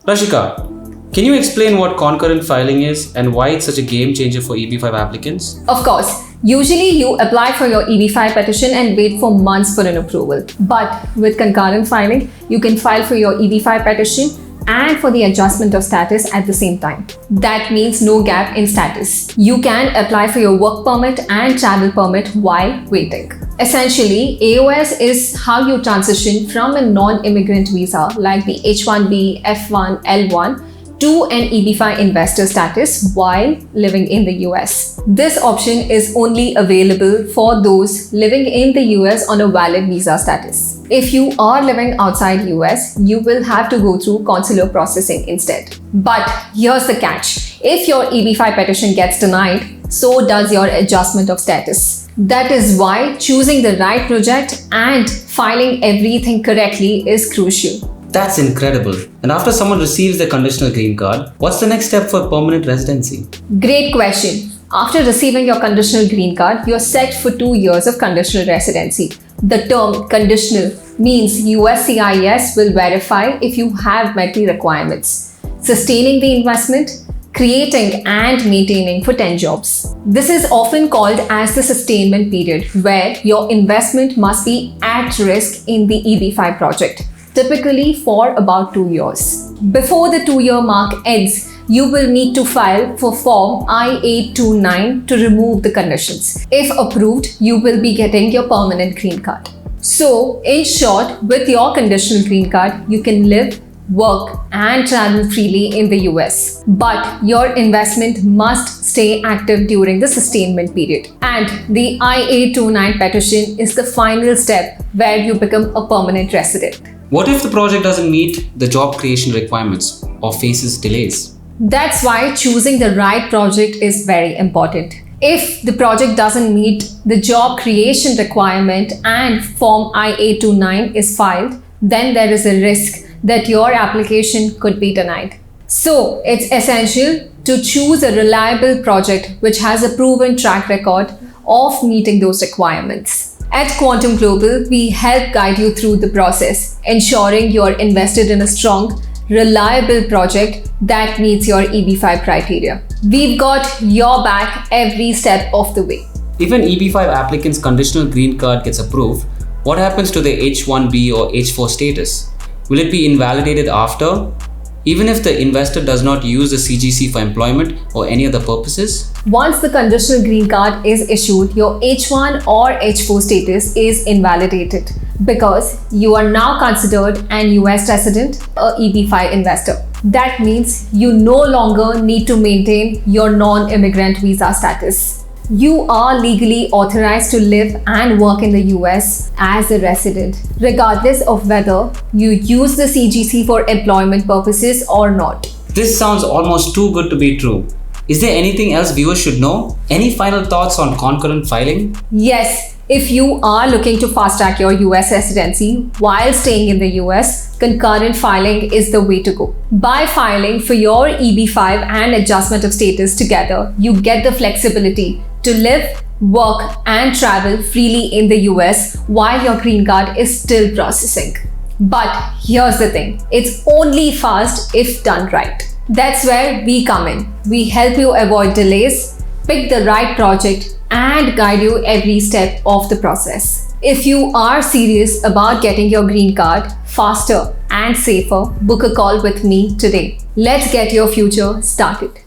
Rashika, can you explain what concurrent filing is and why it's such a game changer for EB5 applicants? Of course, usually you apply for your EB5 petition and wait for months for an approval. But with concurrent filing, you can file for your EB5 petition and for the adjustment of status at the same time. That means no gap in status. You can apply for your work permit and travel permit while waiting. Essentially, AOS is how you transition from a non-immigrant visa like the H1B, F1, L1 to an EB5 investor status while living in the US. This option is only available for those living in the US on a valid visa status. If you are living outside US, you will have to go through consular processing instead. But here's the catch. If your EB5 petition gets denied, so does your adjustment of status. That is why choosing the right project and filing everything correctly is crucial. That's incredible. And after someone receives the conditional green card, what's the next step for permanent residency? Great question. After receiving your conditional green card, you're set for 2 years of conditional residency. The term conditional means USCIS will verify if you have met the requirements, sustaining the investment, creating and maintaining for 10 jobs. This is often called as the sustainment period, where your investment must be at risk in the EB5 project, typically for about 2 years. Before the 2-year mark ends, you will need to file for Form I-829 to remove the conditions. If approved, you will be getting your permanent green card. So, in short, with your conditional green card, you can live, work and travel freely in the US. But your investment must stay active during the sustainment period. And the I-829 petition is the final step where you become a permanent resident. What if the project doesn't meet the job creation requirements or faces delays? That's why choosing the right project is very important. If the project doesn't meet the job creation requirement and Form I-829 is filed, then there is a risk that your application could be denied. So it's essential to choose a reliable project which has a proven track record of meeting those requirements. At Quantum Global, we help guide you through the process, ensuring you're invested in a strong, reliable project that meets your EB5 criteria. We've got your back every step of the way. If an EB5 applicant's conditional green card gets approved, what happens to the H1B or H4 status? Will it be invalidated after, even if the investor does not use the CGC for employment or any other purposes? Once the conditional green card is issued, your H1 or H4 status is invalidated because you are now considered an US resident, a EB5 investor. That means you no longer need to maintain your non-immigrant visa status. You are legally authorized to live and work in the US as a resident, regardless of whether you use the CGC for employment purposes or not. This sounds almost too good to be true. Is there anything else viewers should know? Any final thoughts on concurrent filing? Yes. If you are looking to fast-track your US residency while staying in the US, concurrent filing is the way to go. By filing for your EB5 and adjustment of status together, you get the flexibility to live, work and travel freely in the US while your green card is still processing. But here's the thing, it's only fast if done right. That's where we come in. We help you avoid delays, pick the right project and guide you every step of the process. If you are serious about getting your green card faster and safer, book a call with me today. Let's get your future started.